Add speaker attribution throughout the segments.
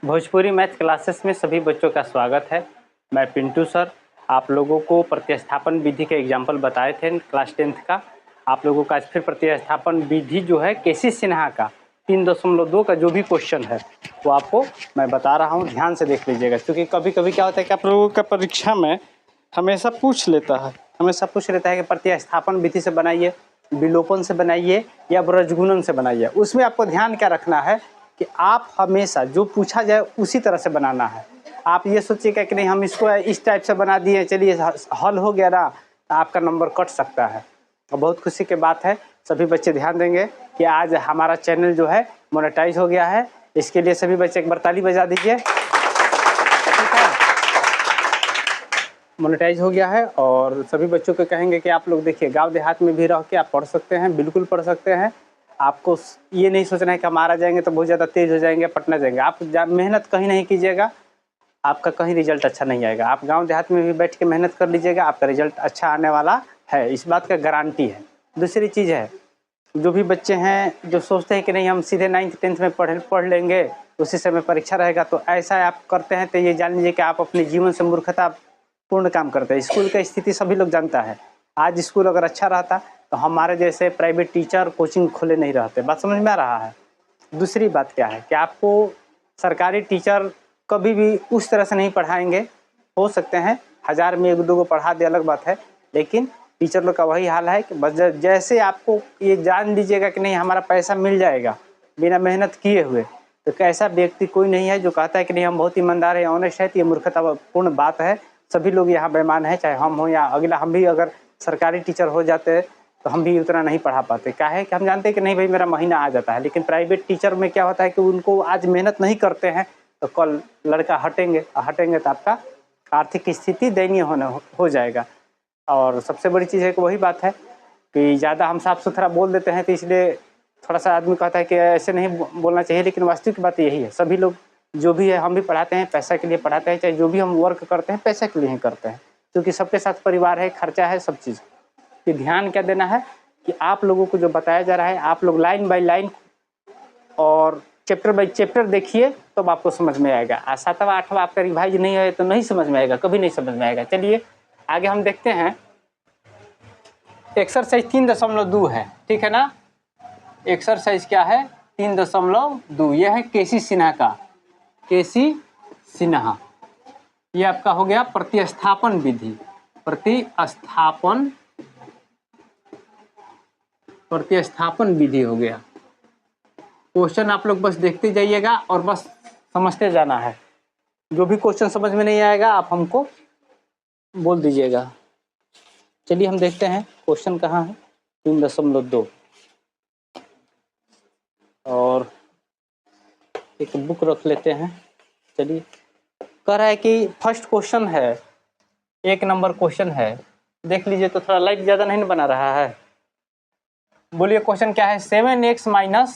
Speaker 1: Bhojpuri math classes में सभी बच्चों का स्वागत है। मैं पिंटू सर आप लोगों को प्रतिस्थापन विधि के एग्जाम्पल बताए थे क्लास 10th का। आप लोगों का आज फिर प्रतिस्थापन विधि जो है केसी सिन्हा का 3.2 का जो भी क्वेश्चन है वो आपको मैं बता रहा हूँ, ध्यान से देख लीजिएगा। क्योंकि कभी कभी क्या होता है कि आप लोगों का परीक्षा में हमेशा पूछ लेता है कि प्रतिस्थापन विधि से बनाइए, विलोपन से बनाइए या ब्रजगुणन से बनाइए। उसमें आपको ध्यान क्या रखना है कि आप हमेशा जो पूछा जाए उसी तरह से बनाना है। आप ये सोचिएगा कि नहीं हम इसको इस टाइप से बना दिए, चलिए हल हो गया ना, तो आपका नंबर कट सकता है। और बहुत खुशी की बात है, सभी बच्चे ध्यान देंगे कि आज हमारा चैनल जो है मोनेटाइज हो गया है। इसके लिए सभी बच्चे एक बार ताली बजा दीजिए। ठीक है, मोनेटाइज हो गया है। और सभी बच्चों को कहेंगे कि आप लोग देखिए गांव देहात में भी रह के आप पढ़ सकते हैं, बिल्कुल पढ़ सकते हैं। आपको ये नहीं सोचना है कि हम मारा जाएंगे तो बहुत ज़्यादा तेज हो जाएंगे, पटना जाएंगे। आप मेहनत कहीं नहीं कीजिएगा, आपका कहीं रिजल्ट अच्छा नहीं आएगा। आप गांव देहात में भी बैठ के मेहनत कर लीजिएगा, आपका रिजल्ट अच्छा आने वाला है, इस बात का गारंटी है। दूसरी चीज़ है, जो भी बच्चे हैं जो सोचते हैं कि नहीं हम सीधे 9th 10th में पढ़ लेंगे, उसी समय परीक्षा रहेगा, तो ऐसा आप करते हैं तो ये जान लीजिए कि आप अपने जीवन से मूर्खता पूर्ण काम करते हैं। स्कूल का स्थिति सभी लोग जानता है। आज स्कूल अगर अच्छा रहता तो हमारे जैसे प्राइवेट टीचर कोचिंग खोले नहीं रहते। बात समझ में आ रहा है। दूसरी बात क्या है कि आपको सरकारी टीचर कभी भी उस तरह से नहीं पढ़ाएंगे। हो सकते हैं 1000 में 1-2 को पढ़ा दे, अलग बात है, लेकिन टीचर लोग का वही हाल है कि बस जैसे आपको ये जान लीजिएगा कि नहीं हमारा पैसा मिल जाएगा बिना मेहनत किए हुए, तो कैसा व्यक्ति कोई नहीं है जो कहता है कि नहीं हम बहुत ईमानदार है, ऑनेस्ट है। तो ये मूर्खतापूर्ण बात है। सभी लोग यहाँ बेईमान है, चाहे हम हो या अगला। हम भी अगर सरकारी टीचर हो जाते तो हम भी उतना नहीं पढ़ा पाते। क्या है कि हम जानते हैं कि नहीं भाई मेरा महीना आ जाता है, लेकिन प्राइवेट टीचर में क्या होता है कि उनको आज मेहनत नहीं करते हैं तो कल लड़का हटेंगे तो आपका आर्थिक स्थिति दयनीय हो जाएगा। और सबसे बड़ी चीज़ है कि वही बात है कि ज़्यादा हम साफ सुथरा बोल देते हैं, तो इसलिए थोड़ा सा आदमी कहता है कि ऐसे नहीं बोलना चाहिए, लेकिन वास्तविक बात यही है। सभी लोग जो भी है, हम भी पढ़ाते हैं पैसा के लिए पढ़ाते हैं, चाहे जो भी हम वर्क करते हैं पैसा के लिए ही करते हैं, क्योंकि सबके साथ परिवार है, खर्चा है, सब चीज़। ये ध्यान क्या देना है कि आप लोगों को जो बताया जा रहा है आप लोग लाइन बाय लाइन और चैप्टर बाय चैप्टर देखिए, तब आपको समझ में आएगा। 7वां 8वां आपका रिवाइज नहीं है तो नहीं समझ में आएगा, कभी नहीं समझ में आएगा। चलिए आगे हम देखते हैं। एक्सरसाइज 3.2 है, ठीक है ना। एक्सरसाइज क्या है? 3.2। यह है केसी सिन्हा का, केसी सिन्हा। ये आपका हो गया प्रतिस्थापन विधि। प्रतिस्थापन विधि हो गया। क्वेश्चन आप लोग बस देखते जाइएगा और बस समझते जाना है। जो भी क्वेश्चन समझ में नहीं आएगा आप हमको बोल दीजिएगा। चलिए हम देखते हैं क्वेश्चन कहाँ है। 3.2 और एक बुक रख लेते हैं। चलिए, कह रहा है कि फर्स्ट क्वेश्चन है, 1 नंबर क्वेश्चन है। देख लीजिए तो थोड़ा लाइट ज़्यादा नहीं बना रहा है। बोलिए क्वेश्चन क्या है? 7x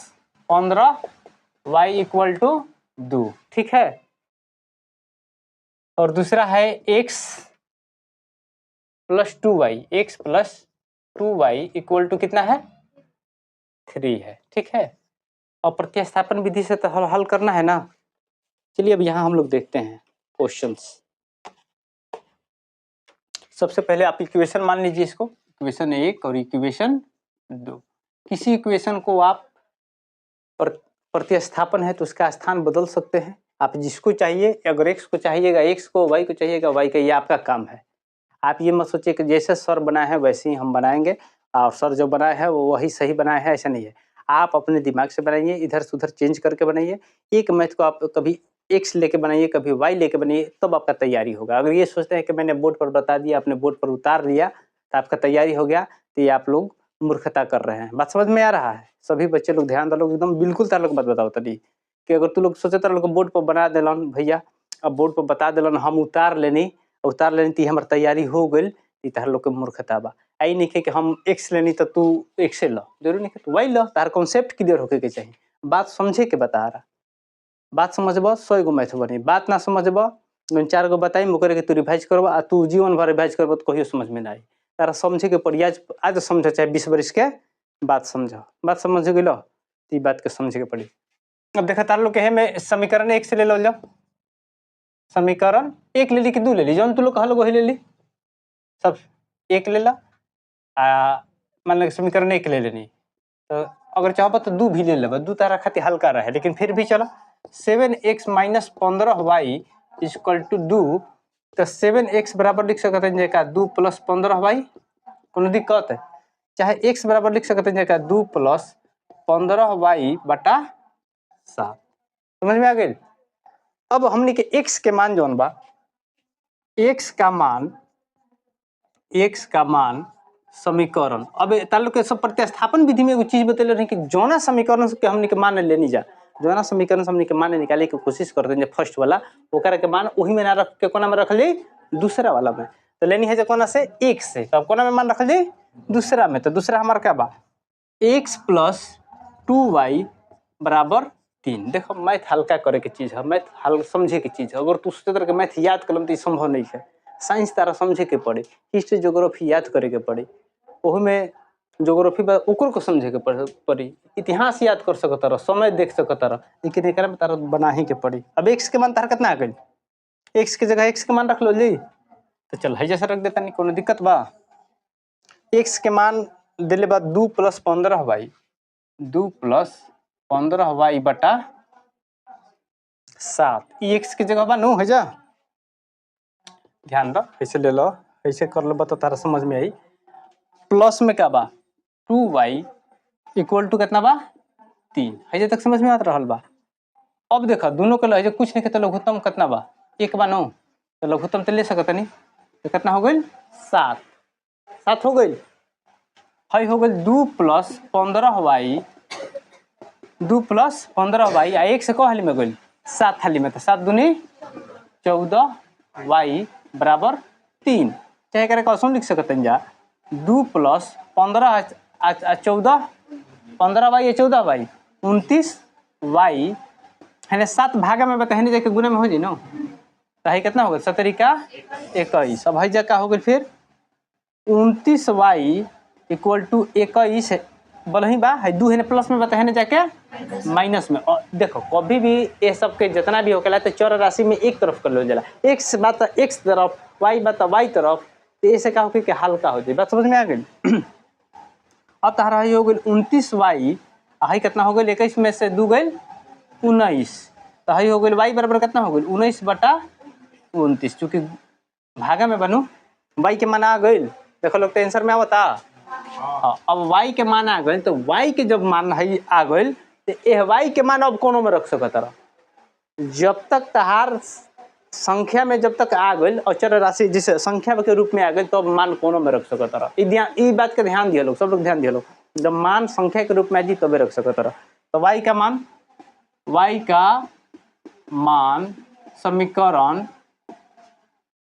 Speaker 1: - 15 y = 2, ठीक है। और दूसरा है x + 2y, x + 2y = कितना है? 3 है, ठीक है। और प्रतिस्थापन विधि से तो हल करना है ना। चलिए अब यहाँ हम लोग देखते हैं क्वेश्चंस। सबसे पहले आप इक्वेशन मान लीजिए इसको, इक्वेशन 1 और इक्वेशन 2। किसी इक्वेशन को आप प्रतिस्थापन है तो उसका स्थान बदल सकते हैं। आप जिसको चाहिए, अगर x को चाहिएगा x को, y को चाहिएगा y का, ये आपका काम है। आप ये मत सोचिए कि जैसे सर बनाए हैं वैसे ही हम बनाएंगे और सर जो बनाए हैं वो वही सही बनाए हैं, ऐसा नहीं है। आप अपने दिमाग से बनाइए, इधर से उधर चेंज करके बनाइए। एक मैथ को आप कभी x लेके बनाइए, कभी y लेके बनाइए, तब आपका तैयारी होगा। अगर ये सोचते हैं कि मैंने बोर्ड पर बता दिया, अपने बोर्ड पर उतार लिया तो आपका तैयारी हो गया, तो ये आप लोग मूर्खता कर रहे हैं। बात समझ में आ रहा है? सभी बच्चे लोग ध्यान दो, एकदम बिल्कुल तार लोग बात बताओ तनी कि अगर तू लोग सोचे तार लोग बोर्ड पर बना दिलन भैया, अब बोर्ड पर बता दिलन हम उतार लेनी ती हमार तैयारी हो गई, ती तार लोग के मूर्खता बा। आई नहीं कि हम x लेनी तो तू x लो, जरूरी नहीं कि तू y लो। तार कॉन्सेप्ट क्लियर होके के चाहिए, बात समझे के बता रहा। बात समझब 100 गो मैथ बनी, बात ना समझब 4 गो बताई मुकर के तू रिवाइज करब आ तू जीवन भर रिवाइज करब तो कहियो समझ में ना आई। तारा समझे के पड़ी, आज समझ चाहे 20 वर्ष के बात समझ। बात समझ गेलो, ती बात के समझे के पड़ी। अब देखा तार लोग के में समीकरण 1 से ले लो, जाओ समीकरण 1 ले ली कि 2 ले ली, जौन तू लोग कहा लोग वही ले ली, सब 1 ले ला। मान लो समीकरण 1 ले लेनी, तो अगर चाहो तो 2 भी ले लेबा, 2 तारा खातिर हल्का रहे, लेकिन फिर भी चलो 7x minus 15y equal to 2, तो 7x बराबर लिख सकते हैं का 2 प्लस 15y, कोनो दिक्कत है? चाहे x बराबर लिख सकते हैं का 2 प्लस 15y बटा 7, समझ में आ गई? अब हमने के x के मान जौन बा, x का मान समीकरण, अब तालुक के सब प्रतिस्थापन विधि में एगो चीज बतेले रहे कि जौना समीकरण के हमने के मान लेनी जा, जौना समीकरण से हमने के मान निकाले के कोशिश करते हैं फर्स्ट वाला, ओकरा के मान वही में ना रख के कोना में रख ली दूसरा वाला में, तो लेनी है जो कोना से 1 से, तब कोना में मान रख ली दूसरा में, तो दूसरा हमारा क्या बा x प्लस 2y बराबर 3। देखो मैथ हल्का करे के चीज है, मैथ हल्का समझे के चीज है, अगर तू सोचते के मैथ याद कलम तो संभव नहीं है, साइंस तारा समझे के पड़े, हिस्ट्री ज्योग्राफी याद करे के पड़े, ओह में ज्योग्राफी ओकर को समझे के पड़ी, इतिहास याद कर सकता रह, समय देख सकता रह, लेकिन एक में तारा बना ही के पड़ी। अब x के मान तारा कितना आ गई, x के जगह x के मान रख लो जी, तो चल है जैसा रख देता, नहीं कोनो दिक्कत बा। x के मान दिले बा 2 प्लस 15y, 2 प्लस 15y बटा 7, x के जगह बा नो है जा, ध्यान दो ऐसे ले लो, ऐसे कर लो तो तारा समझ में आई। प्लस में क्या बा 2y इक्वल टू कितना बा 3, है जे तक समझ में आता रहल बा। अब देखा दोनों के लहजे कुछ नहीं के, तो लघुत्तम कितना बा 1 बा नो, तो लघुत्तम तो ले सकत नहीं, तो कितना हो गई 7, 7 हो गई, है हो गई 2 प्लस 15y, 2 प्लस 15y आ 1 से को हाली में गई 7 हाली में, तो 7 दूनी 14y बराबर 3, चाहे करे कौन लिख सकते हैं जा 2 प्लस 15 14 15y 14y 29y है 7 भागा में बताने जाके गुना में हो जी ना, तो है कितना हो गया 17 का 21, अब है जा का हो गई फिर 29y इक्वल टू 21 बोल ही बा, है 2 है प्लस में बताने जाके माइनस में। और देखो कभी भी ये सब के जितना भी होकेला तो चर राशि में एक तरफ कर लो जाला, x बात x तरफ, y बात y तरफ, तो ऐसे का हो कि हल्का हो जाए, बात समझ में आ गई। अब तारा हो गई 29y, है कितना हो गई 21 में से 2 गई 19, तो है हो गई y बराबर कितना हो गई 19 बटा 29, चूँकि भागा में बनू y के मान आ गई, देखो लोग तो आंसर में आवता। हाँ, अब y के मान आ गए, तो y के जब मान है आ गए, तो यह y के मान अब कोनो में रख सकता रह, जब तक तहार संख्या में जब तक आ गई अचर राशि जिसे संख्या के रूप में आ गई, तो अब मान कोनो में रख सकता रह, ये बात का ध्यान दिया लोग, सब लोग ध्यान दिया लोग, जब मान संख्या के रूप में आ जी तबे रख सकता रह। तो y का मान समीकरण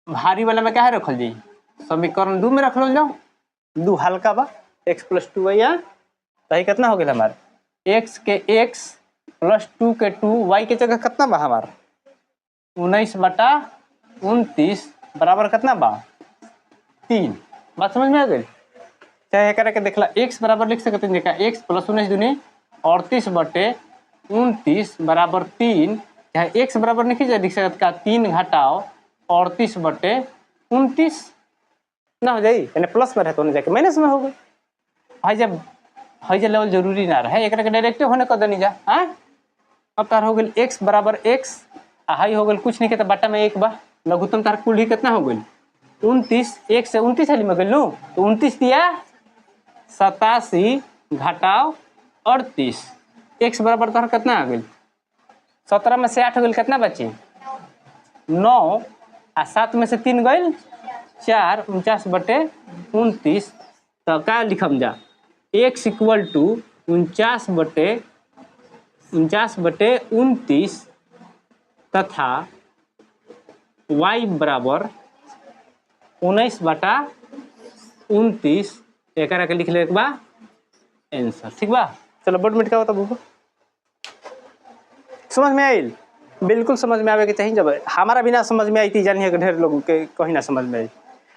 Speaker 1: भारी वाला में क्या है रखल जी, समीकरण 2 में रख लो जाओ, 2 हल्का बा x प्लस 2y, तो है कितना हो गया हमारे x के x प्लस 2 के 2, y के जगह कितना बा हमारा 19 बटा 29 बराबर कितना बा 3, बात समझ में आ गई। चाहे करके देखला x बराबर लिख सकते हैं, देखा x प्लस 19 दूनी 38 बटे 29 बराबर 3, चाहे x बराबर नहीं लिख सकते का 3 घटाओ 38 बटे 29 ना हो जाए, यानी प्लस में रहते जाके माइनस में हो गई, है जब लेवल जरूरी ना रहे, एक डायरेक्ट होने कर देनी जा। हाँ अब तार हो गई x बराबर x, हाई हो गई कुछ नहीं कहता बटा में 1 बा, लघुत्तम तार कुल ही कितना हो गई 29, 1 से 29 हाली में गई लो, तो 29 दिया 87 घटाओ 38, x बराबर तार कितना आ गई 17 में से 8 हो गई, कितना बची 9, आ 7 में से 3 गई 4, 49 बटे 29, तो क्या लिखम जा x इक्वल टू 49 बटे 29 तथा y बराबर 19 बटा 29, एक के लिख ले बा आंसर, ठीक बा। चलो बोर्ड मिट का होता बुको समझ में आई, बिल्कुल समझ में आवे के चाहिए, जब हमारा बिना समझ में आई थी जानिए ढेर लोगों के कहीं ना समझ में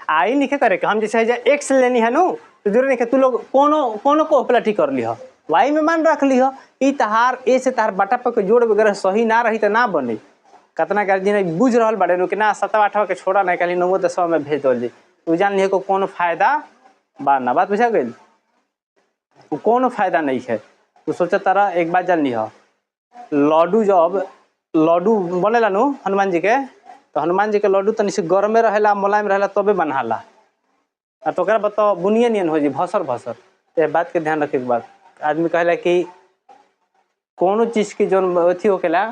Speaker 1: आई नहीं करे हम जैसे x लेनी है नो, तो जरूर नहीं तू लोग कोनो को पलटी कर लिया, वाई में मान रख ली हो ई तहार ए से तहार बटा पर के जोड़ वगैरह सही ना रही तो ना बने। कितना गार्जियन बुझ रहा बड़े नु कि ना 7वां के छोड़ा ना खाली 9वां 10वां में भेज दो तू जान लिहे को कोनो फायदा बा ना बात बुझा गई कोनो फायदा नहीं है। तू सोचा तारा एक बात जान लिह लड्डू जब लड्डू बनेला नु हनुमान जी के तो हनुमान जी के लड्डू तनी से गरमे रहेला मुलायम रहेला तबे बनाला आ तो ओकरा बताओ बुनिया नियन हो जी भसर भसर। ये बात के ध्यान रखे के बात आदमी कहला कि कोनो चीज के जो अथी होकेला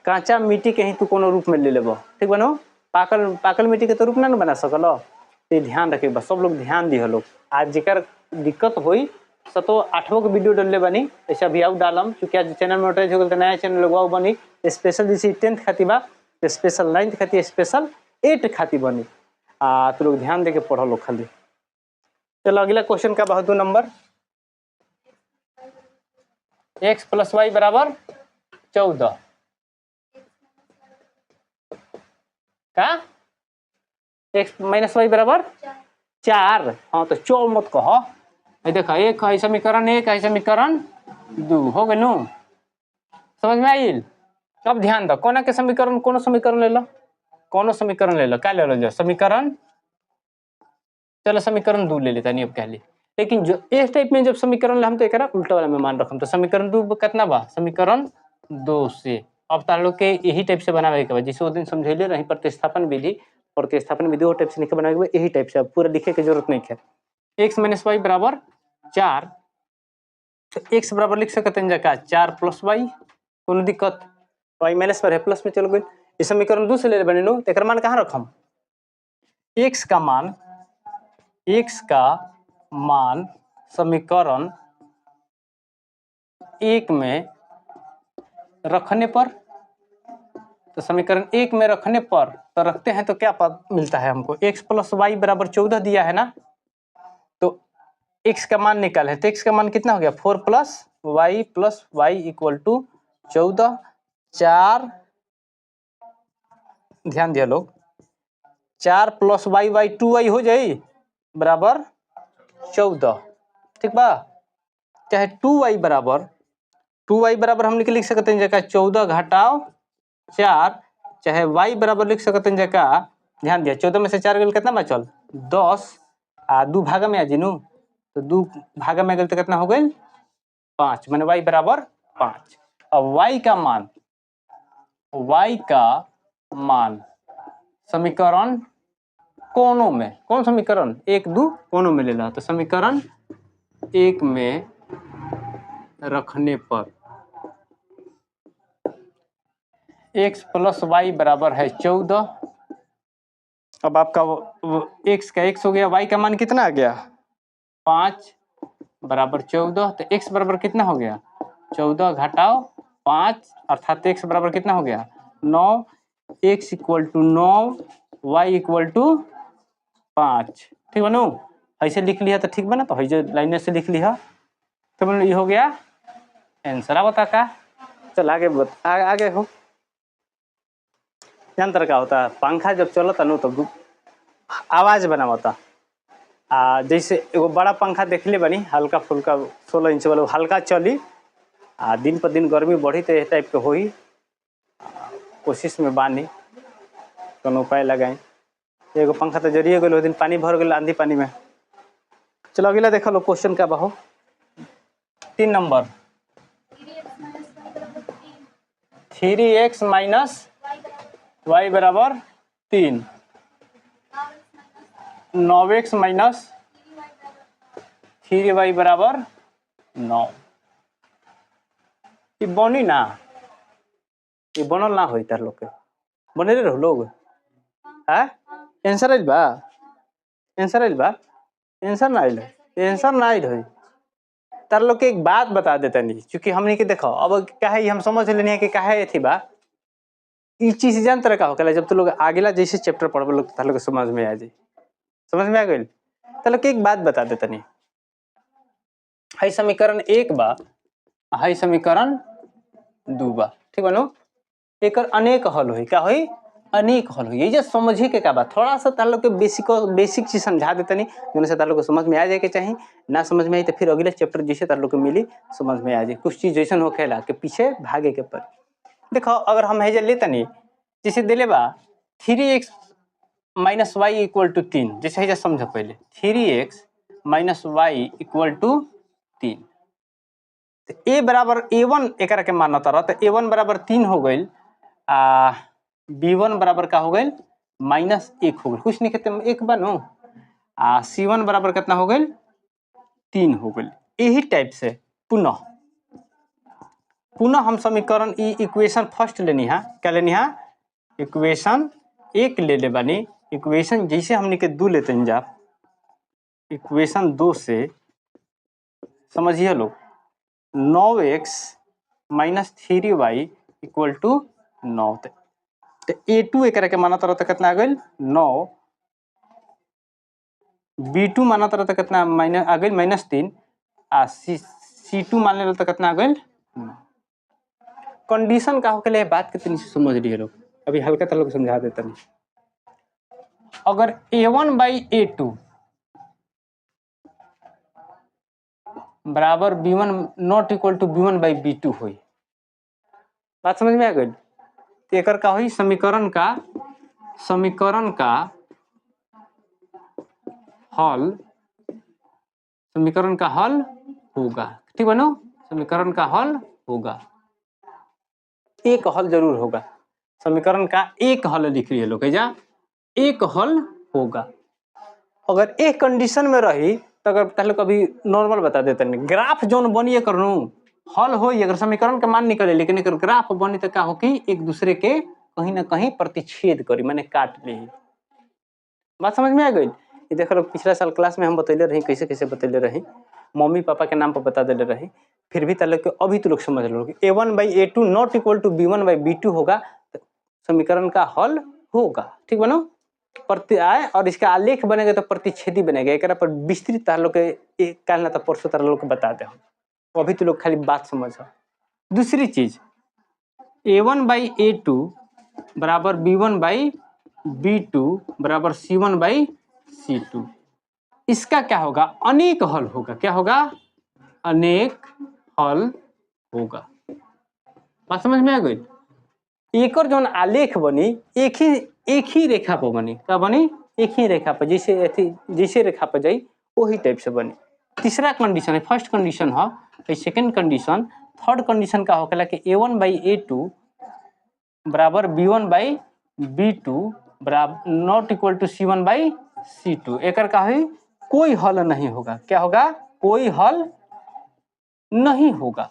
Speaker 1: कांचा मिट्टी के ही तू कोनो रूप में ले लेबो ठीक बनो पाकल पाकल मिट्टी के तो रूप ना बना सकलो। ये ध्यान रखे बस सब लोग ध्यान दिह लोग आज जेकर दिक्कत हुई सतो 8वां के वीडियो डालले बनी ऐसा भी आउ डालम क्योंकि आज चैनल में उठे हो नया चैनल लोग बनी स्पेशल जैसे 10th खाती बा स्पेशल 9th खाती स्पेशल 8 खाती बनी तो लोग ध्यान दे के पढ़ो लोग खाली। चलो अगला क्वेश्चन का बहुत 2 नंबर x + y = 14 का x - y = 4। हाँ तो 4 मत कहो देखो एक है समीकरण 1 है समीकरण 2 हो गए नु समझ में आइल। अब ध्यान दो कोना के समीकरण कोनो समीकरण ले लो कोनो समीकरण ले लो क्या ले लो जो समीकरण चलो समीकरण 2 ले लेता नहीं अब कह ली लेकिन जो इस टाइप में जब समीकरण हम तो एक उल्टा वाला में मान रखम तो समीकरण 2 कितना बा समीकरण 2 से अब तार लोग के यही टाइप से बनावे के बा जैसे वो दिन समझेले रही प्रतिस्थापन विधि वो टाइप से नहीं बनावे के यही टाइप से पूरा लिखे के जरूरत नहीं है। x - y = 4 तो x बराबर लिख सकते हैं जगह 4 + y कोनो दिक्कत y माइनस पर है प्लस में चलो गई इस समीकरण 2 से ले बने नो तेकर मान कहाँ रखम x का मान समीकरण 1 में रखने पर तो समीकरण 1 में रखने पर तो रखते हैं तो क्या मिलता है हमको x + y = 14 दिया है ना तो x का मान निकाल है तो x का मान कितना हो गया 4 + y = 14 4 ध्यान दिया लोग 4 + y 2y हो जाए बराबर 14 ठीक बा चाहे 2y बराबर हम लिख सकते हैं जगह 14 घटाओ 4 चाहे y बराबर लिख सकते हैं जगह ध्यान दिया 14 में से 4 गल कितना बचल 10 आ 2 भागा में आ जिनू तो 2 भागा में गल तो कितना हो गई 5 माने y = 5। अब y का मान समीकरण कोनों में कौन समीकरण 1 2 कोनों में ले ला तो समीकरण 1 में रखने पर x + y बराबर है 14। अब आपका x का x हो गया y का मान कितना आ गया 5 बराबर 14 तो x बराबर कितना हो गया 14 घटाओ 5 अर्थात x बराबर कितना हो गया 9 x = 9 y = 5 ठीक बनू ऐसे लिख लिया तो ठीक बना तो जो लाइन से लिख लिया तो ये हो गया आंसर। बता का चल आगे हो यंत्र का होता है पंखा जब चलता नो तो आवाज बनावता जैसे एगो बड़ा पंखा देखले बनी हल्का फुल्का 16 इंच वाला हल्का चली दिन पर दिन गर्मी बढ़ी तो इस टाइप के हो कोशिश में बानी कोनो उपाय लगाई एगो पंखा तो जरिए गए दिन पानी भर गए आंधी पानी में। चलो अगला देखा लो क्वेश्चन का बहो 3 number 3x - y = 3 9x - 3y = 9 ये बनी ना ये बनल ना होई तार लोग के बने रहो लोग आंसर आइल बा आंसर ना आइल आंसर ना आइल होई तार लोग के एक बात बता देता नहीं क्योंकि हमने के देखो अब काहे हम समझ लेनी है कि काहे थी बा ई चीज जान तरह का होकेला जब तू लोग आगेला जैसे चैप्टर पढ़बे लोग तार लोग समझ में आ जाए समझ में आ गई तार लोग के एक बात बता देता नहीं है समीकरण 1 बा है समीकरण 2 बा ठीक बनो एकर अनेक हल होई का होई अनेक हल हुई। ये समझे के का बात थोड़ा सा तार लोग के बेसिक चीज समझा देते नहीं जो से तार लोग को समझ में आ जाए के चाहिए। ना समझ में आई तो फिर अगले चैप्टर जैसे तार लोग को मिली समझ में आ जाए। कुछ चीज जैसा हो खेला के पीछे भागे के पर देखो अगर हम है लेते नहीं जैसे दिले बा 3x minus y equal to 3 जैसे है समझो पहले 3x minus y equal to 3 a बराबर a1 एक के मानता रहा तो a1 बराबर 3 हो गई b1 बराबर का हो गई -1 हो गई कुछ नहीं कहते एक बनो c1 बराबर कितना हो गई 3 हो गई। यही टाइप से पुनः हम समीकरण इक्वेशन फर्स्ट लेनी है क्या लेनी है इक्वेशन एक ले ले बानी इक्वेशन जैसे हमने के 2 लेते हैं जा इक्वेशन 2 से समझिए लोग 9x minus 3y equal to 9 तो a2 एक के माना तरह कितना आ गई 9 b2 माना तरह कितना माइनस आ गई -3 c2 मान ले तो कितना आ गई कंडीशन का होके बात कितनी समझ रही है लोग अभी हल्का सा लोग समझा देता नहीं। अगर a1 बाई a2 बराबर b1 not equal to b1 by b2 हुई बात समझ में आ गई एक का हुई समीकरण का हल होगा ठीक बनो समीकरण का हल होगा एक हल जरूर होगा समीकरण का एक हल लिख रही है लोग जा एक हल होगा। अगर एक कंडीशन में रही तो अगर पहले कभी नॉर्मल बता देते नहीं ग्राफ जोन बनिए करूँ हल हो अगर समीकरण का मान निकले लेकिन अगर ग्राफ बनी तो क्या हो कि एक दूसरे के कहीं ना कहीं प्रतिच्छेद करी मैंने काट ली बात समझ में आ गई। ये देखो लोग पिछला साल क्लास में हम बतैले रही कैसे कैसे बतैले रही मम्मी पापा के नाम पर बता देले रही फिर भी तालोग के अभी तो लोग समझ लो a1 by a2 not equal to b1 by b2 होगा तो समीकरण का हल होगा ठीक बनो प्रति आए और इसका आलेख बनेगा तो प्रतिच्छेदी बनेगा एक पर विस्तृत तार लोग के काल ना तो परसों तार लोग को बताते हो अभी तो लोग खाली बात समझ। दूसरी चीज a1 बाई a2 बराबर b1 बाई b2 बराबर c1 बाई c2 इसका क्या होगा अनेक हल होगा क्या होगा अनेक हल होगा बात समझ में आ गई। एक और जो आलेख बनी एक ही रेखा पर बनी क्या बनी एक ही रेखा पर जैसे रेखा पर जाई वही टाइप से बनी। तीसरा कंडीशन है फर्स्ट कंडीशन है सेकंड कंडीशन थर्ड कंडीशन का होगा कि a1 बाई a2 बराबर b1 बाई b2 बराबर not equal to c1 by c2 एक का है कोई हल नहीं होगा क्या होगा कोई हल नहीं होगा।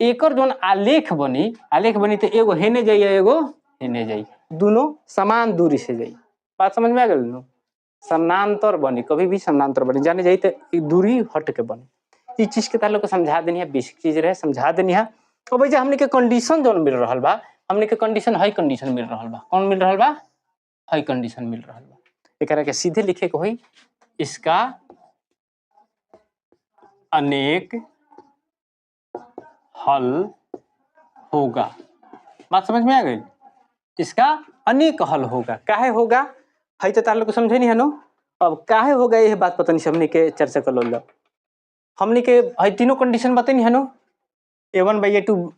Speaker 1: एक और जो आलेख बनी तो एगो हेने जाइए एगो हेने जाइए दोनों समान दूरी से जाइए बात समझ में आ गई समानांतर बनी कभी भी समानांतर बनी जाने जाइए तो दूरी हट के बनी इस चीज के तार लोग को समझा देनी है बेसिक चीज रहे समझा देनी है। तो भाई हमने के कंडीशन जो मिल रहा बा हमने के कंडीशन हाई कंडीशन मिल रहा बा कौन मिल रहा बा हाई कंडीशन मिल रहा बा एक के सीधे लिखे को हुई इसका अनेक हल होगा बात समझ में आ गई इसका अनेक हल होगा काहे होगा है तो तार लोग को समझे नहीं है नो अब काहे होगा यह बात पता नहीं हमने के चर्चा कर लो हमने के है तीनों कंडीशन बता नहीं है नो a1 by a2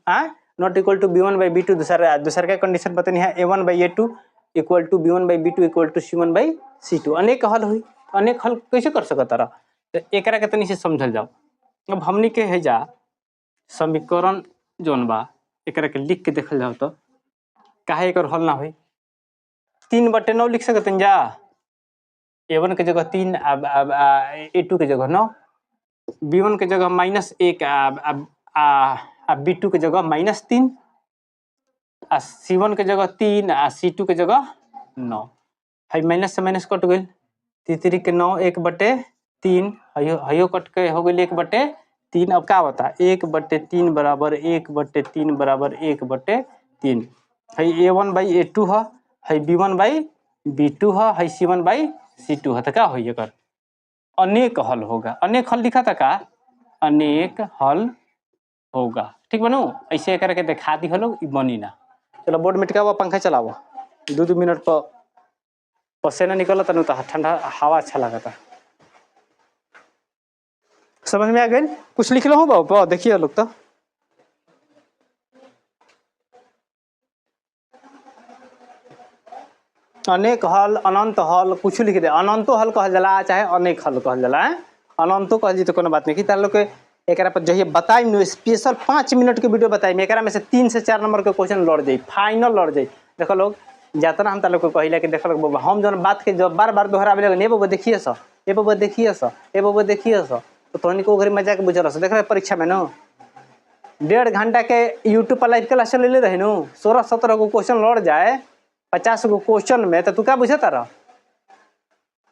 Speaker 1: not equal to b1 by b2 दूसरा का कंडीशन बता नहीं है a1 by a2 equal to b1 by b2 equal to c1 by c2 अनेक हल हुई अनेक हल कैसे कर सकता रहा तो एक के तनी से समझल जाओ। अब हमने के है जा समीकरण जोन बा एक के लिख के देखल जाओ तो काहे एक हल ना हुई 3/9 लिख सकते हैं जा a1 के जगह 3 a2 के जगह 9 b1 के जगह -1 b2 के जगह -3 c1 के जगह 3 c2 के जगह 9 है माइनस से माइनस कट गई 3 के 9 1/3 हयो कट के हो गई 1/3 अब क्या बता 1/3 बराबर 1/3 बराबर 1/3 है a1 बाई a2 है b1 बाई b2 है c1 बाई c2 है तो क्या हो कर अनेक हल होगा अनेक हल लिखा था का अनेक हल होगा ठीक बनू ऐसे करके दिखा दी हलो बनी ना चलो बोर्ड में टिकाओ पंखा चलाओ। 2 मिनट पर पसीना निकला तो ठंडा हवा अच्छा लगा था। समझ में आ गई? कुछ लिख लो बाबू, देखिए लोग तो अनेक हल, अनंत हल कुछ लिख दे। अनंतो हल कहल जाला चाहे अनेक हल कहल जाला। अनंतो कहल जी तो कोनो बात नहीं कि तार लोग के एकरा पर जहिए बताई नो स्पेशल 5 मिनट के वीडियो बताई एकरा में से 3 से 4 नंबर के क्वेश्चन लड़ जाई, फाइनल लड़ जाई। देखो लोग जातना हम तार लोग को कहिला कि देखो लोग हम जौन बात के जब बार-बार दोहरावे लगे ए बाबू देखिए स, ए बाबू देखिए स, ए बाबू देखिए स, तो तोनी को घरी मजाक बुझल स। देखो परीक्षा में न 1.5 घंटा के यूट्यूब पर लाइव क्लास ले ले रहे नु 16-17 गो क्वेश्चन लड़ जाए 50 गो क्वेश्चन में, तो तू क्या बुझता रह?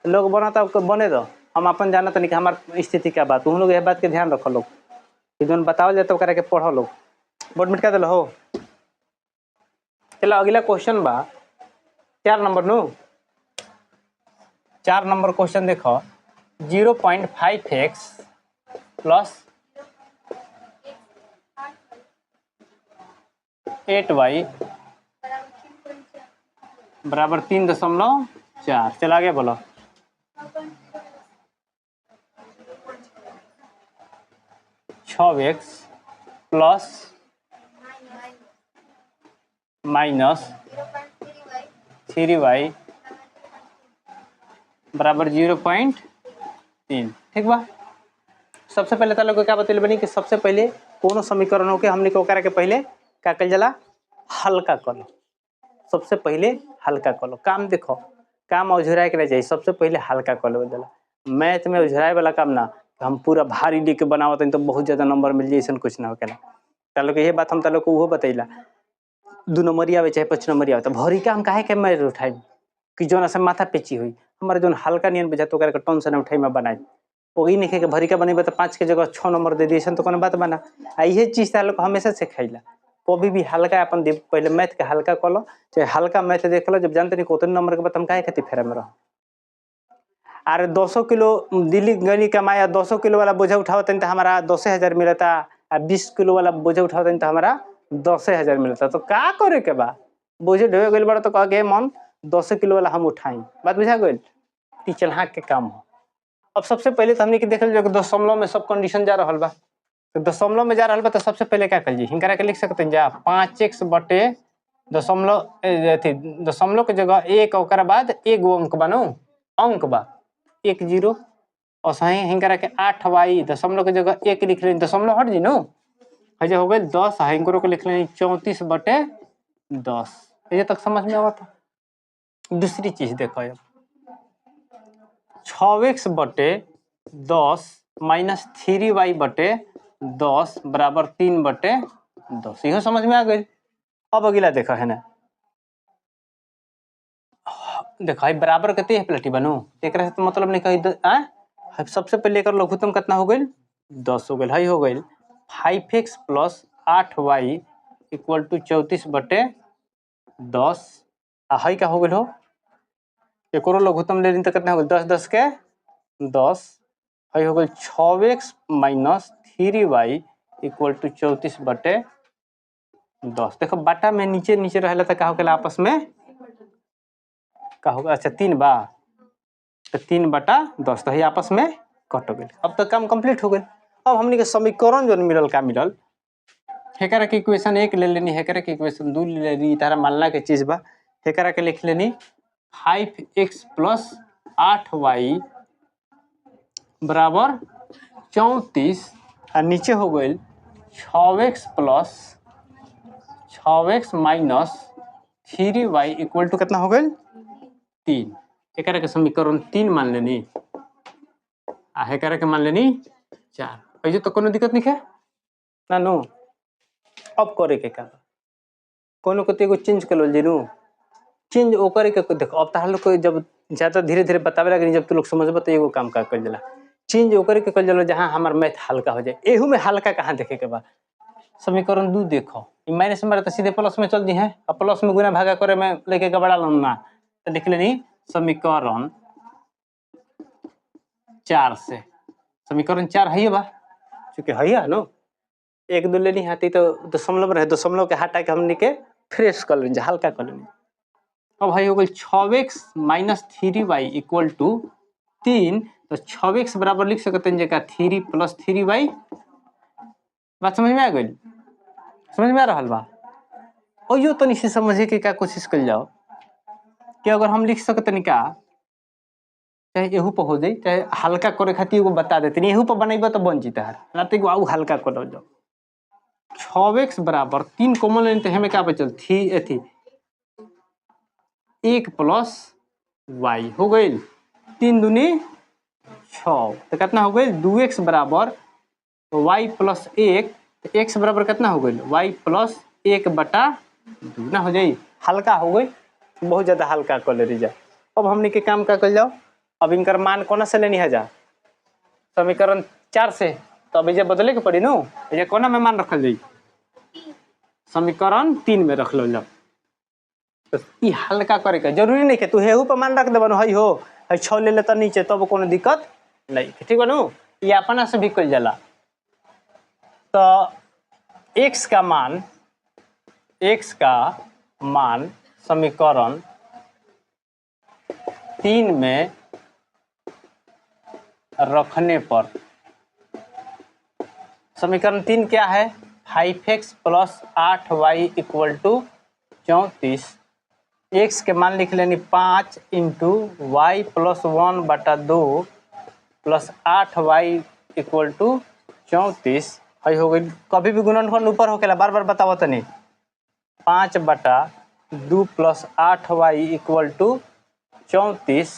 Speaker 1: लोग बनाता बने दो, हम अपन जानत नहीं कि हमार स्थिति क्या बात। तुम लोग यह बात के ध्यान रखो लोग कि जोन बतावल जाए तो करे के पढ़ो लोग। बोर्ड मिटा देलो हो। चलो अगला क्वेश्चन बा 4 नंबर नु। 4 नंबर क्वेश्चन देखो 0.5x प्लस 8y बराबर 3.4। चल आगे बोलो। x प्लस माइनस 3y बराबर 0.3। ठीक बा। सबसे पहले तालों को क्या बतैले बनी कि सबसे पहले कोनो समीकरणों के हमने को करे के पहले क्या कल जाला हल्का कर लो। सबसे पहले हल्का कर लो। काम देखो काम औझराए के नहीं चाहिए, सबसे पहले हल्का कर लो जाला। मैथ में औझराए वाला काम ना, हम पूरा भारी लेके बनावत तो बहुत ज्यादा नंबर मिल जाए, ऐसा कुछ ना होकेला। तालों के ये बात हम तालों को वो बतैला 2 नंबरी आवे चाहे 5 नंबरी आवे तो भरी काम काहे के मैं उठाई कि जोन से माथा पेची हुई हमारे जोन हल्का नियन बुझा तो करे टन से न उठाई में बनाई वही नहीं के भरी का बनेबे तो 5 के जगह 6 नंबर दे दिए तो कोनो बात बना। आ ये चीज तालों को हमेशा से खाइला कभी भी हल्का अपन दे पहले मैथ के हल्का कर लो चाहे हल्का मैथ देख लो, जब जानते नहीं उतने नंबर के बाद हम काहे खातिर फेरा में रहो। अरे 200 किलो दिल्ली गली कमाया 200 किलो वाला बोझा उठावत तो हमारा 10,000 मिलता, आ 20 किलो वाला बोझा उठावत तो हमारा 10,000 मिलता। तो का करे के बा बोझे ढोए गइल बड़ा तो कह के मन 200 किलो वाला हम उठाई, बात बुझा गइल। टीचर हाँ के काम हो। अब सबसे पहले तो हमने के देखल जो दशमलव में सब कंडीशन जा रहल बा, तो दशमलव में जा रहल बा तो सबसे पहले क्या कर जी हिंकरा के लिख सकते हैं जा 5x बटे दशमलव के जगह 1 ओकर बाद एगो अंक बनो अंक बा 10 और सही हिंकरा के 8y दशमलव के जगह 1 लिख लें दशमलव हट जी नो हजे हो गए 10 हिंकरो को लिख लें 34 बटे 10। ये तक समझ में आवा था। दूसरी चीज देखो अब 6x बटे 10 माइनस 3y बटे 10 बराबर 3 बटे 10। यह समझ में आ गई। अब अगला देखा है ना, देखो बराबर कते है प्लटी बनू एक से तो मतलब नहीं कही सबसे पहले कर लघुत्तम कितना हो गई 10 हो गई है हो गई 5x plus 8y equal to 34 बटे 10। है क्या हो गई हो एक और लघुत्तम ले तो कितना हो गई 10 10 के 10 है हो गई 6x minus 3y equal to 34 बटे 10। देखो बाटा में नीचे नीचे रहला तो का हो गया आपस में का होगा अच्छा 3 बा तो 3 बटा 10 तो ही आपस में कट हो गए। अब तो काम कंप्लीट हो गए। अब हमने के समीकरण जो मिलल का मिलल हेकरा के इक्वेशन 1 ले लेनी हेकरा के इक्वेशन 2 ले लेनी तारा मानला के चीज बा हेकरा के लिख लेनी 5x प्लस 8y बराबर 34 और नीचे हो गई 6x plus 6x minus 3y equal to कितना हो गई 3। एकरा के समीकरण 3 मान लेनी आ हेकरा के मान लेनी 4। ऐसे तो कोनो दिक्कत नहीं है ना नो। अब करे के का कोनो को एगो चेंज कर लो जेनु चेंज ओकर के देखो अब तार लोग को जब ज्यादा धीरे धीरे बतावे लगे जब तू लोग समझबो तो एगो काम का कर देला चेंज ओकर के कर देला जहां हमार मैथ हल्का हो जाए। एहू में हल्का कहां देखे के बा समीकरण 2 देखो माइनस में तो सीधे प्लस में चल दी है और प्लस में गुना भागा करे में लेके गबड़ा लो ना तो लिख लेनी समीकरण 4 से समीकरण 4 है बा क्योंकि है नो 1 2 लेनी हाथी तो दशमलव रहे दशमलव के हटा के हमने के फ्रेश कर लेंगे हल्का कर लेंगे। अब भाई हो गई 6x minus 3y equal to 3। तो 6x बराबर लिख सकते हैं जगह 3 प्लस 3y। बात समझ में आ गई? समझ में आ रहा बा? और यो तो नहीं समझे के क्या कोशिश कर जाओ कि अगर हम लिख सकते नहीं क्या, चाहे एहू पर हो जाए, चाहे हल्का करे खातिर एगो बता देते नहीं, एहू पर बनेबा तो बन जीता है ना, तो एगो हल्का कर जाओ। 6x बराबर 3 कॉमन लेते हमें क्या बचल थी एथी 1 प्लस y हो गई 3 दूनी 6। तो कितना हो गई 2x बराबर y प्लस 1। तो x बराबर कितना हो गई y प्लस 1 बटा 2 ना हो जाए। हल्का हो गई, बहुत ज्यादा हल्का कर ले रही। अब हमने के काम का कर जाओ, अब इनकर मान कौन से लेनी है जा समीकरण 4 से। तो अब ये बदले के पड़ी नो, ये कोना में मान रखल जाई समीकरण 3 में रख लो जाओ। तो ई हल्का करे के जरूरी नहीं कि तू हेहू पर मान रख देबन हई हो हई 6 ले लेता नीचे तब तो कोनो दिक्कत नहीं, ठीक बा नु। ये अपना से भी कल जाला। तो x का मान समीकरण 3 में रखने पर समीकरण 3 क्या है 5x plus 8y equal to 34। x के मान लिख लेनी 5 इंटू वाई प्लस 1 बटा 2 प्लस 8y इक्वल टू 34। हई हो गई। कभी भी गुणनफल ऊपर होकेला बार बार बताओ तनी 5 बटा 2 प्लस 8y इक्वल टू 34।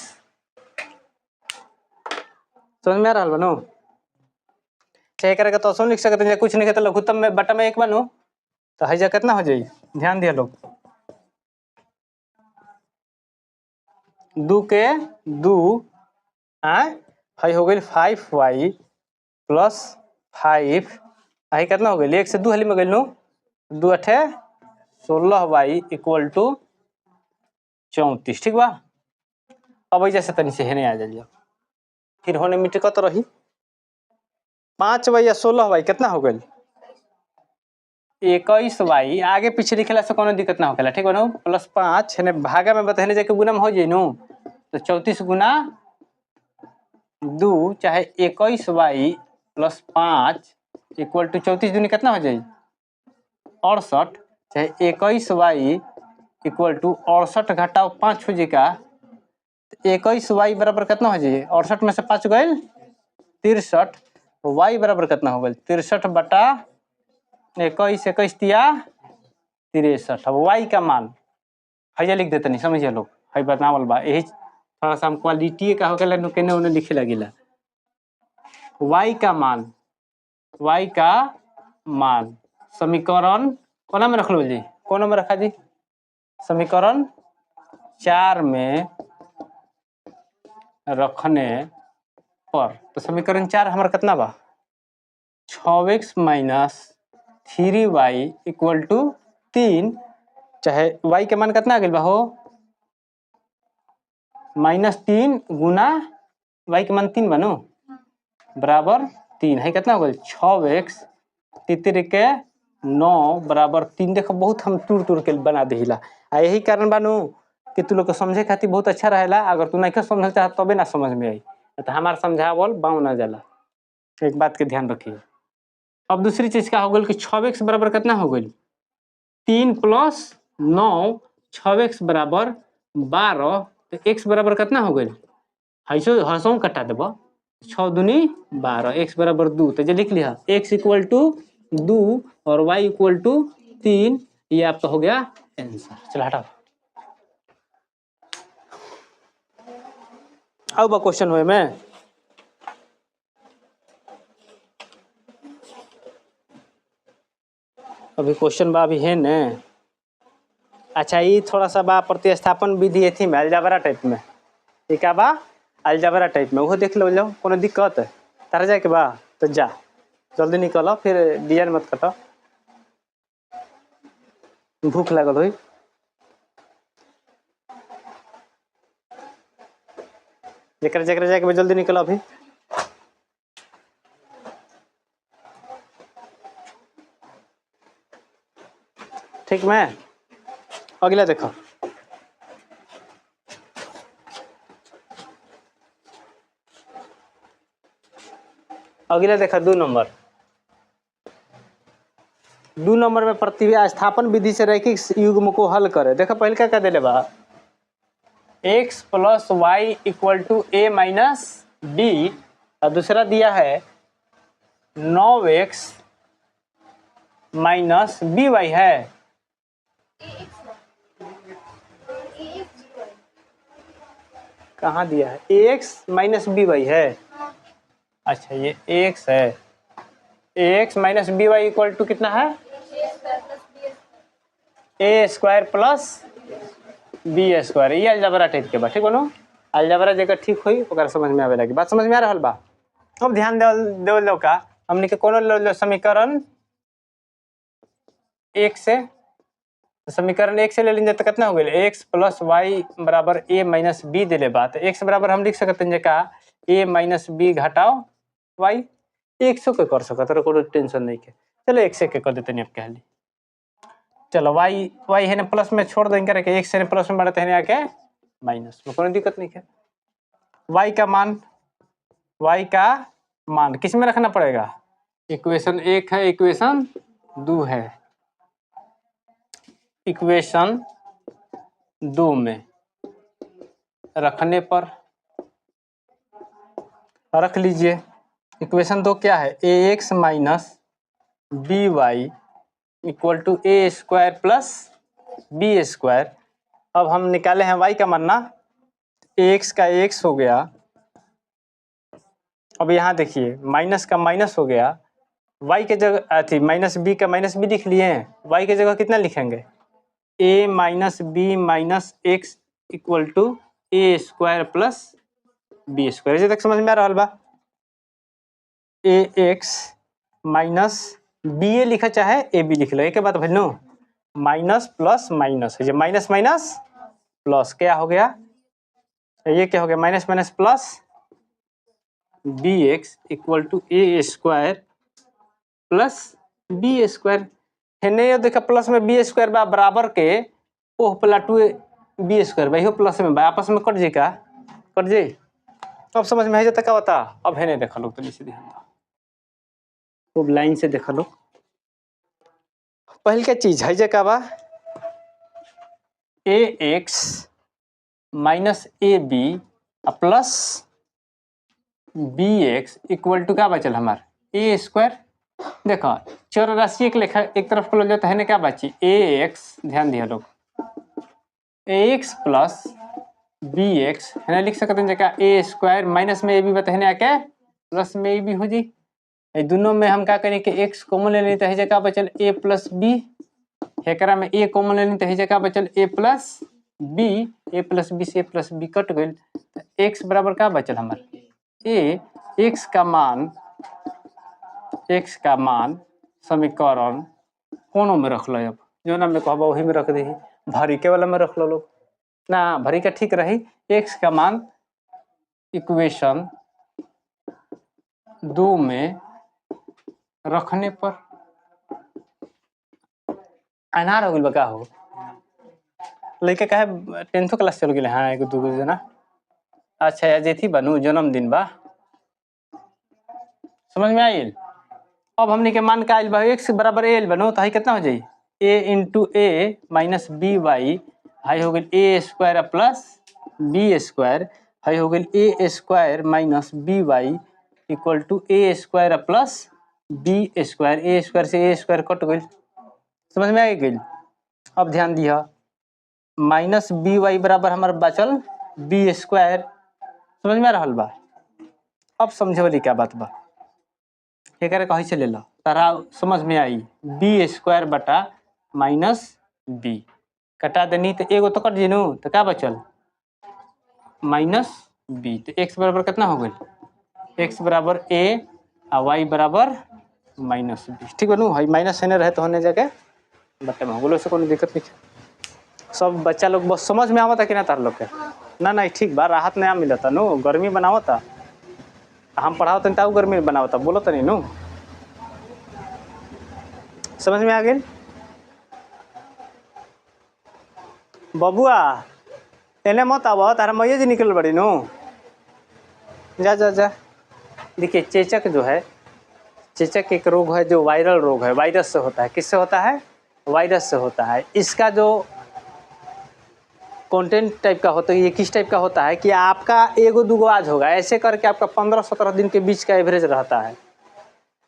Speaker 1: समझ में आ रहा बनो? चाहे करके तो लिख सकते हैं, कुछ नहीं कहते लघुत्तम में बटा में 1 बनो तो हई कितना हो जाए ध्यान दिया लोग 2 के 2 हई हो गई 5y प्लस 5 हई कितना हो गई 1 से 2 हली में गई नो 2 अठे 16y इक्वल टू 34। ठीक बा। अब जैसे तनी से हेने आ जाइए फिर होने मिट्टी कत रही 5y या 16y कितना हो गई 21y। आगे पीछे लिखेला से कोनो दिक्कत ना होखेला, ठीक बा नो। प्लस 5 हेने भागा में बतहने जाके गुना में हो जाई नो। तो 34 गुना 2 चाहे 21y प्लस 5 इक्वल टू 34 दूनी कितना हो जाए 68। चाहे 21y इक्वल टू 68 घटाओ 5 हो जाएगा 21y बराबर कितना हो जाए 68 में से 5 गए 63। y बराबर कितना हो गए 63 बटा 21 21 तिया 63। अब y का मान हइया लिख देते नहीं समझिए लोग हई बतावल बा यही थोड़ा सा हम क्वालिटी का हो गया केने ओने लिखे लगिला। y का मान समीकरण कोना में रख लो जी कोना में रखा जी समीकरण 4 में रखने पर। तो समीकरण 4 हमारा कितना बा 6x minus 3y equal to 3। चाहे y के मान कितना आ गया बा हो -3 गुना y के मान 3 बनो बराबर 3 है कितना हो गया 6x 3 के 9 बराबर 3। देखो बहुत हम टूर के बना दिला यही कारण बानू कि तू लोग को समझे खातिर बहुत अच्छा रहेला। अगर तू नहीं समझ चाह तबे ना समझ में आई तो हमारा समझावल बाऊ ना जाला। एक बात के ध्यान रखिए। अब दूसरी चीज का हो गई कि 6x बराबर कितना हो गई 3 प्लस 9 6x बराबर 12। तो x बराबर कितना हो गई हसों कटा देब 6 दूनी 12 x बराबर 2। तो लिख लिया x इक्वल टू 2 और y इक्वल टू 3। ये आपका हो गया आंसर। चलो हटाओ अब क्वेश्चन हुए में अभी क्वेश्चन बा अभी है न। अच्छा ये थोड़ा सा बा प्रतिस्थापन विधि थी में अलजाबरा टाइप में ये क्या बा अलजाबरा टाइप में वो देख लो जाओ कोनो दिक्कत है तारा जाए के बा तो जा जल्दी निकलो फिर डिजाइन मत कटो भूख लागल हुई। जकरा जकरा जाके जल्दी निकलो अभी। ठीक में अगला देखो अगला देखा 2 नंबर। 2 नंबर में प्रतिस्थापन विधि से रैखिक युग्म को हल करे। देखो पहले क्या कर देले बा, x plus y equal to a minus b, और दूसरा दिया है 9x माइनस बी वाई है। कहाँ दिया है, ax माइनस बी वाई है। अच्छा ये ax है, ax minus b y equal to कितना है, a square plus b square. ये अलजबरा टाइप के बा, ठीक बोलो। अलजबरा जगह ठीक हुई ओकरा समझ में आवे लगी। बात समझ में आ रहल बा। अब ध्यान देवल लो का हमने के कोनो समीकरण एक से, समीकरण एक से ले लीजिए तो कितना हो गया, x प्लस वाई बराबर a माइनस बी दिले बा। तो x बराबर हम लिख सकते हैं का a माइनस बी घटाओ y। एक सौ के कर सकते हो, कोई टेंशन नहीं के। चलो एक से के कर देते हैं अब कहली। चलो y है ना प्लस में छोड़ देंगे करके, एक से प्लस में बढ़ते हैं आके माइनस में, कोई दिक्कत नहीं है। y का मान किस में रखना पड़ेगा, इक्वेशन 1 है, इक्वेशन 2 है। इक्वेशन 2 में रखने पर रख लीजिए। इक्वेशन 2 क्या है, ax minus b y equal to a square plus b square. अब हम निकाले हैं y का मान ना, x का x हो गया। अब यहाँ देखिए माइनस का माइनस हो गया, y के जगह थी माइनस बी का माइनस बी लिख लिए हैं, y के जगह कितना लिखेंगे, a minus b minus x equal to a square plus b square. इसे तक समझ में आ रहा बा। A x minus b a लिखा चाहे ए बी लिख लो, एक बात भाई नो, माइनस प्लस माइनस है, माइनस माइनस प्लस क्या हो गया, ये क्या हो गया, minus minus plus b x equal to a square plus b square है। नहीं देखा प्लस में बी स्क्वायर बा बराबर के ओह प्लस 2 बी स्क्वायर भाई हो प्लस में बा, आपस में कट जी का कट जी। अब समझ में आ जाता क्या होता। अब है नहीं देखा लोग तो नीचे ध्यान दो, खूब लाइन से देखा लो। पहल क्या चीज है जे का बा, a x minus a b plus b x equal to क्या बचल हमार ए स्क्वायर। देखो चर राशि एक लेखा एक तरफ को जाता है ना, क्या बची ए एक्स, ध्यान दिया लोग, ए एक्स प्लस बी एक्स है ना, लिख सकते हैं जगह ए स्क्वायर माइनस में ए बी बताए ना क्या प्लस में ए बी हो जी। दोनों में हम क्या करें कि एक्स कॉमन ले लेते हैं, जगह बचल ए प्लस बी, एकरा में ए कॉमन ले लेते हैं, जगह बचल ए प्लस बी, ए प्लस बी से ए प्लस बी कट गई, एक्स बराबर क्या बचल हमार ए। एक्स का मान समीकरण कोनो में रख लो, अब जो ना में कहबा वही में रख दी, भरी के वाला में रख लो लोग ना, भरी का ठीक रही। एक्स का मान इक्वेशन 2 में रखने पर अनार हो गई, का हो लड़का का है 10th क्लास चल गए। हाँ एगो दूगो जना, अच्छा या जेथी बनू जन्मदिन बा, समझ में आइल। अब हमने के मान का आइल बा एक्स बराबर ए बनू तो कितना हो जाई, a into a minus b y, हाई हो गई a square plus b square, हाई हो गई a square minus b y equal to a square plus b square. A square से ए स्क्वायर कट गई, समझ में आ गई। अब ध्यान दिया माइनस बी वाई बराबर हमारे बचल बी स्क्वायर, समझ में आ रहा बा। अब समझे वाली क्या बात बा, एक कहीं से ले लो तारा समझ में आई, बी स्क्वायर बटा माइनस बी कटा देनी तो एगो तो कट जीनू, तो क्या बचल माइनस बी। तो एक्स बराबर कितना हो गई, एक्स बराबर ए और वाई बराबर माइनस बी, ठीक बनू। है माइनस है रहे तो होने जाके बटे में बोलो से कोई दिक्कत नहीं। सब बच्चा लोग बस समझ में आवता कि ना तार लोग के, ना नहीं ठीक बा, राहत नया मिलता नो, गर्मी बनावता हम पढ़ाओ तो गर्मी बनावता, बोलो तो नहीं नो, समझ में आ गई। बबुआ एने मत आव, तारा मैया जी निकल बड़ी नो, जा जा जा। देखिए चेचक जो है चेचक एक रोग है जो वायरल रोग है, वायरस से होता है। किससे होता है? वायरस से होता है। इसका जो कंटेंट टाइप का होता है, ये किस टाइप का होता है कि आपका एगो दूगो आज होगा, ऐसे करके आपका 15-17 दिन के बीच का एवरेज रहता है।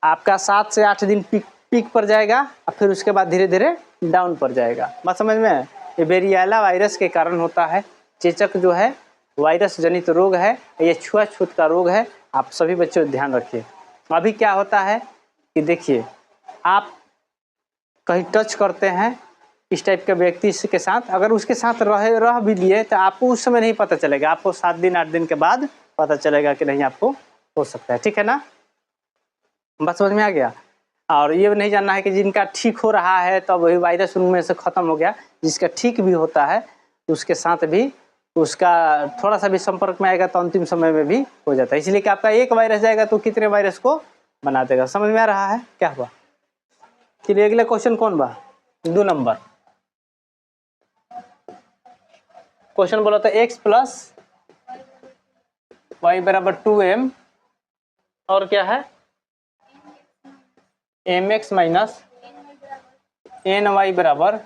Speaker 1: आपका 7 से 8 दिन पीक पर जाएगा और फिर उसके बाद धीरे धीरे डाउन पर जाएगा। बात समझ में? ये वेरिएला वायरस के कारण होता है। चेचक जो है वायरस जनित रोग है, ये छुआछूत का रोग है। आप सभी बच्चों ध्यान रखिए। अभी क्या होता है कि देखिए, आप कहीं टच करते हैं इस टाइप के व्यक्ति के साथ, अगर उसके साथ रह भी लिए तो आपको उस समय नहीं पता चलेगा, आपको 7 दिन 8 दिन के बाद पता चलेगा कि नहीं आपको हो सकता है। ठीक है ना? बात समझ में आ गया? और ये नहीं जानना है कि जिनका ठीक हो रहा है तो वही वायरस उनमें से खत्म हो गया। जिसका ठीक भी होता है उसके साथ भी उसका थोड़ा सा भी संपर्क में आएगा तो अंतिम समय में भी हो जाता है। इसलिए कि आपका एक वायरस जाएगा तो कितने वायरस को बना देगा। समझ में आ रहा है क्या हुआ? चलिए अगला क्वेश्चन कौन बा? 2 नंबर क्वेश्चन बोला था x प्लस वाई बराबर 2m और क्या है mx माइनस ny बराबर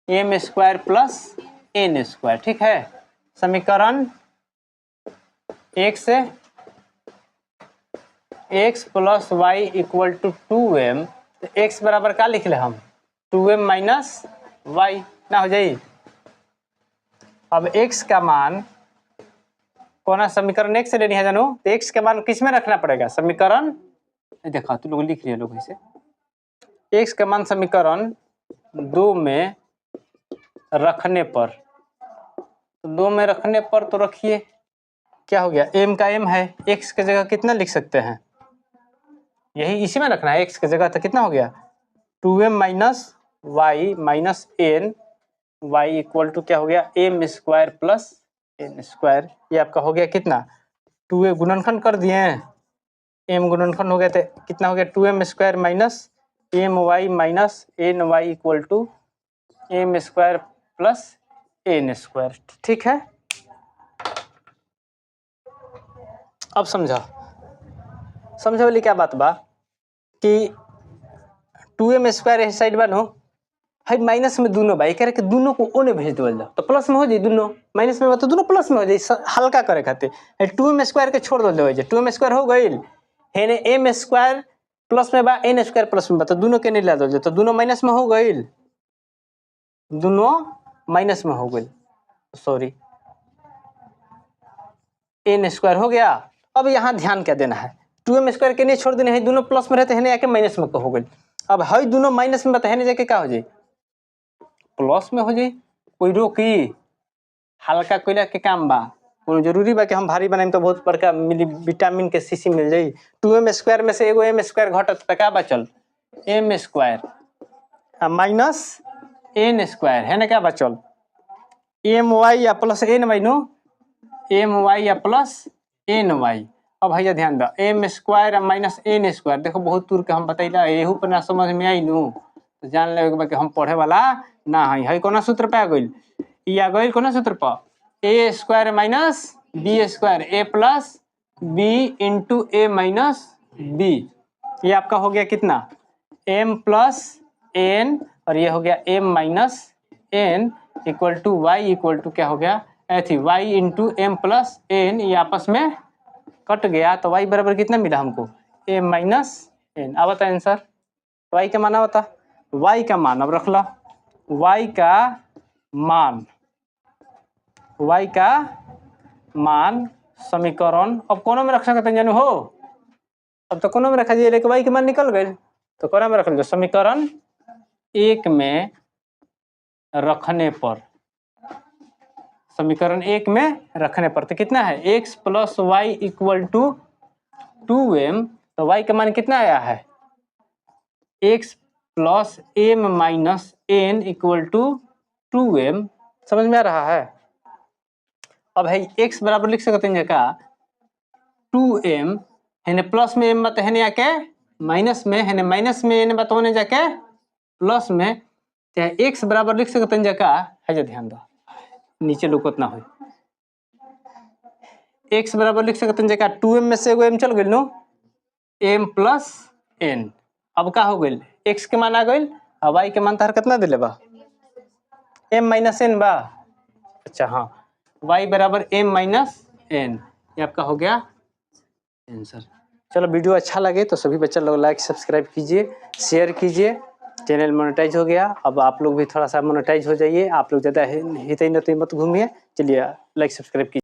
Speaker 1: m square plus n square. ठीक है, समीकरण एक से x plus y equal to 2m, x बराबर का लिख ले हम 2m माइनस वाई ना हो जाए। अब x का मान कौन समीकरण एक से लेनी है जानू, तो x का मान किस में रखना पड़ेगा? समीकरण देखा तू लोग लिख लिया लोग इसे, x का मान समीकरण 2 में रखने पर, तो 2 में रखने पर तो रखिए क्या हो गया, m का m है, x की जगह कितना लिख सकते हैं? यही इसी में रखना है, x की जगह तो कितना हो गया 2m minus y minus n y equal to क्या हो गया m square plus n square. ये आपका हो गया कितना 2a गुणनखंड कर दिए, m गुणनखंड हो गया तो कितना हो गया 2m square minus m y minus n y equal to m square plus n square. ठीक है, अब समझो वाली क्या बात बा कि 2m स्क्वायर इस साइड बनो है माइनस में दोनों भाई कह रहे कि दोनों को ओने भेज दो जाओ तो प्लस में हो जाए, दोनों माइनस में तो दोनों प्लस में हो जाए, हल्का करे खातिर 2m स्क्वायर के छोड़ दो, 2m स्क्वायर हो गई है ने m स्क्वायर प्लस में बा n स्क्वायर प्लस में बा, तो दोनों के नहीं ला दो तो दोनों माइनस में हो गई, दोनों माइनस में हो गई, सॉरी n स्क्वायर हो गया। अब यहाँ ध्यान क्या देना है, 2m स्क्वायर के नहीं छोड़ देने हैं, दोनों प्लस में रहते हैं आके माइनस में हो गई। अब है दोनों माइनस में बताने जाके क्या हो जाए प्लस में हो जाए, कोई रोकी हल्का कोयला के काम बा, कोनो जरूरी बा कि हम भारी बनाएं तो बहुत बड़का मिली विटामिन के शीशी मिल जाई। 2m स्क्वायर में से एगो m स्क्वायर घटत त का बचल m square minus n square है ना, क्या बचल my या प्लस ny नो my या प्लस ny। अब भैया ध्यान दो m square minus n square, देखो बहुत दूर के हम बतैला एहू पर ना समझ में आई नु तो जान ले कि हम पढ़े वाला ना है कोना सूत्र पे आ गइल, ई आ गइल कोना सूत्र पर a square minus b square a plus b into a minus b। ये आपका हो गया कितना m प्लस n और ये हो गया m minus n equal to y equal to क्या हो गया ऐथी y into m plus n, ये आपस में कट गया तो y बराबर कितना मिला हमको m माइनस n। अब बता आंसर y का मान बता, y का मान अब रख लो, y का मान समीकरण अब कोनो में रख सकते हैं जानू हो, अब तो कोनो में रखा जाए लेकिन y के मान निकल गए तो कोनो में रख लो, समीकरण 1 में रखने पर, समीकरण 1 में रखने पर तो कितना है x plus y equal to 2m, तो y का मान कितना आया है x plus m minus n equal to 2m। समझ में आ रहा है? अब है x बराबर लिख सकते हैं का 2m है प्लस में m बता है आके माइनस में है माइनस में n बताने जाके प्लस में, चाहे x बराबर लिख सकते हैं का है, ध्यान दो नीचे लुकत ना हो, x बराबर लिख सकते हैं जगह 2m में से एगो m चल गई नो m प्लस n। अब का हो गइल, x के मान आ गइल और y के मान तार कितना दिले बा, m माइनस n बा। अच्छा हाँ, y बराबर m माइनस n, ये आपका हो गया आंसर। चलो वीडियो अच्छा लगे तो सभी बच्चा लोग लाइक सब्सक्राइब कीजिए, शेयर कीजिए। चैनल मोनेटाइज हो गया, अब आप लोग भी थोड़ा सा मोनेटाइज हो जाइए। आप लोग ज़्यादा हित मत घूमिए। चलिए लाइक सब्सक्राइब कीजिए।